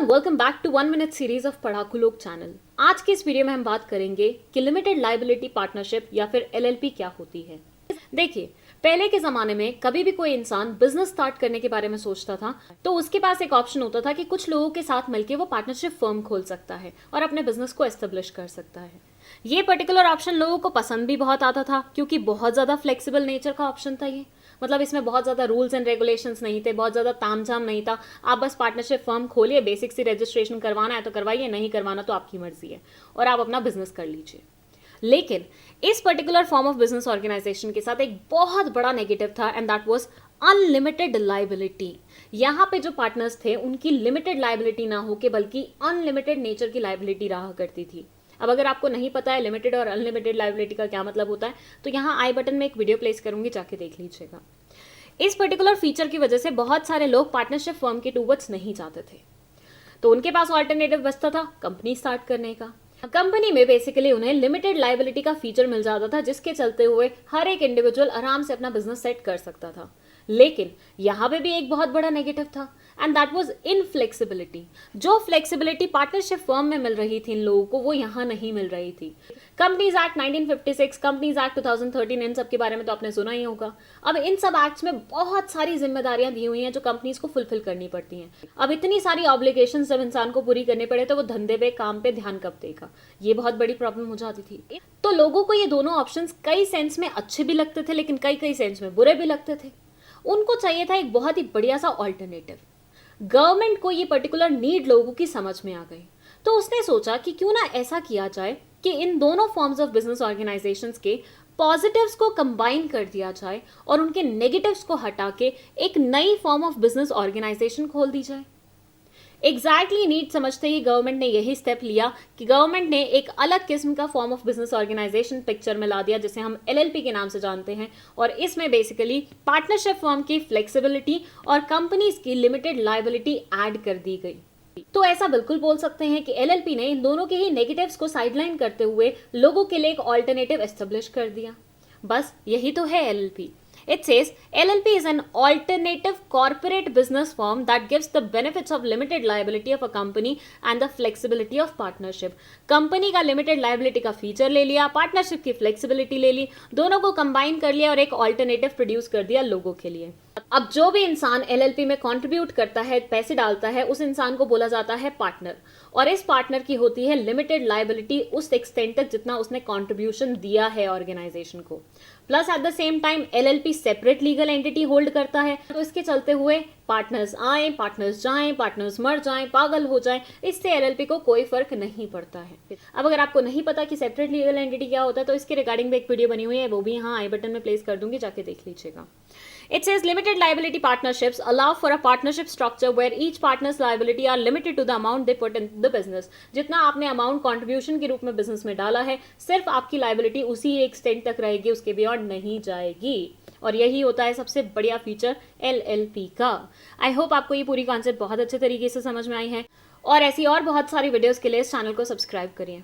And welcome back to 1 minute series of Padhaku Log channel. आज के इस वीडियो में हम बात करेंगे कि लिमिटेड लायबिलिटी पार्टनरशिप या फिर एलएलपी क्या होती है। देखिए, पहले के जमाने में कभी भी कोई इंसान बिजनेस स्टार्ट करने के बारे में सोचता था तो उसके पास एक ऑप्शन होता था कि कुछ लोगों के साथ मिलकर वो पार्टनरशिप फर्म खोल सकता है और अपने बिजनेस को एस्टेब्लिश कर सकता है। ये पर्टिकुलर ऑप्शन लोगों को पसंद भी बहुत आता था क्योंकि बहुत ज्यादा फ्लेक्सिबल नेचर का ऑप्शन था ये। मतलब इसमें बहुत ज्यादा रूल्स एंड रेगुलेशंस नहीं थे, बहुत ज्यादा तामझाम नहीं था। आप बस पार्टनरशिप फर्म खोलिए, बेसिक सी रजिस्ट्रेशन करवाना है तो करवाइए, नहीं करवाना तो आपकी मर्जी है और आप अपना बिजनेस कर लीजिए। लेकिन इस particular form of business organisation के साथ एक बहुत बड़ा नेगेटिव था and that was unlimited liability. यहाँ पे जो पार्टनर्स थे उनकी लिमिटेड लायबिलिटी ना हो के बल्कि अनलिमिटेड नेचर की लायबिलिटी रहा करती थी। अब अगर आपको नहीं पता है लिमिटेड और अनलिमिटेड लायबिलिटी का क्या मतलब होता है तो यहाँ आई बटन में एक वीडियो प्लेस करूंगी, जाके देख लीजिएगा। इस पर्टिकुलर फीचर की वजह से बहुत सारे लोग पार्टनरशिप फर्म के टूवर्ड्स नहीं जाते थे, तो उनके पास ऑल्टरनेटिव बचता था कंपनी स्टार्ट करने का। कंपनी में बेसिकली उन्हें लिमिटेड लायबिलिटी का फीचर मिल जाता था जिसके चलते हुए हर एक इंडिविजुअल आराम से अपना बिजनेस सेट कर सकता था। लेकिन यहां पे भी एक बहुत बड़ा नेगेटिव था एंड दैट वाज इनफ्लेक्सिबिलिटी। जो फ्लेक्सिबिलिटी पार्टनरशिप फर्म में मिल रही थी इन लोगों को वो यहां नहीं मिल रही थी। कंपनीज एक्ट 1956, कंपनीज एक्ट 2013, इन सब के बारे में तो आपने सुना ही होगा। अब इन सब एक्ट्स में बहुत सारी जिम्मेदारियां दी हुई हैं जो कंपनीज को फुलफिल करनी पड़ती हैं। अब इतनी सारी ऑब्लिगेशंस जब इंसान को पूरी करनी पड़े तो वो धंधे पे काम पे ध्यान कब देगा, ये बहुत बड़ी प्रॉब्लम हो जाती थी। तो लोगों को ये दोनों ऑप्शंस कई सेंस में अच्छे भी लगते थे लेकिन कई कई सेंस में बुरे भी लगते थे। उनको चाहिए था एक बहुत ही बढ़िया सा ऑल्टरनेटिव। गवर्नमेंट को ये पर्टिकुलर नीड लोगों की समझ में आ गई, तो उसने सोचा कि क्यों ना ऐसा किया जाए कि इन दोनों फॉर्म्स ऑफ बिजनेस ऑर्गेनाइजेशंस के पॉजिटिव्स को कंबाइन कर दिया जाए और उनके नेगेटिव्स को हटा के एक नई फॉर्म ऑफ बिजनेस ऑर्गेनाइजेशन खोल दी जाए। एग्जैक्टली नीड समझते ही गवर्नमेंट ने यही स्टेप लिया कि गवर्नमेंट ने एक अलग किस्म का form of business organisation picture में ला दिया जिसे हम एलएलपी के नाम से जानते हैं। और इसमें बेसिकली पार्टनरशिप फर्म की फ्लेक्सिबिलिटी और कंपनीज की लिमिटेड लायबिलिटी ऐड कर दी गई। तो ऐसा बिल्कुल बोल सकते हैं कि एलएलपी ने इन दोनों के ही नेगेटिव्स को साइडलाइन करते हुए लोगों के लिए एक ऑल्टरनेटिव एस्टेब्लिश कर दिया। बस यही तो है LLP. It says LLP is an alternative corporate business firm that gives the benefits of limited liability of a company and the flexibility of partnership. Company का लिमिटेड लायबिलिटी का फीचर ले लिया, पार्टनरशिप की फ्लेक्सिबिलिटी ले ली, दोनों को combine कर लिया और एक ऑल्टरनेटिव प्रोड्यूस कर दिया लोगों के लिए। अब जो भी इंसान एलएलपी में कंट्रीब्यूट करता है, पैसे डालता है, उस इंसान को बोला जाता है पार्टनर। और इस पार्टनर की होती है लिमिटेड लायबिलिटी उस एक्सटेंट तक जितना उसने कंट्रीब्यूशन दिया है ऑर्गेनाइजेशन को। Plus at the same time LLP separate legal entity hold करता है, तो इसके चलते हुए पार्टनर्स आए, पार्टनर्स जाएं, पार्टनर्स मर जाएं, पागल हो जाएं, इससे एलएलपी को कोई फर्क नहीं पड़ता है। अब अगर आपको नहीं पता कि सेपरेट लीगल एंटिटी क्या होता है तो इसके रिगार्डिंग भी एक वीडियो बनी हुई है, वो भी यहाँ आई बटन में प्लेस कर दूंगी, जाके देख लीजिएगा। It says limited liability partnerships allow for a partnership structure where each partner's liability are limited to the amount they put in the business. जितना आपने अमाउंट कंट्रीब्यूशन के रूप में बिजनेस में डाला है सिर्फ आपकी लायबिलिटी उसी एक्सटेंट तक रहेगी, उसके बियॉन्ड नहीं जाएगी। और यही होता है सबसे बढ़िया फीचर एलएलपी का। आई होप आपको ये पूरी कॉन्सेप्ट बहुत अच्छे तरीके से समझ में आई है और ऐसी और बहुत सारी वीडियोस के लिए इस चैनल को सब्सक्राइब करिए।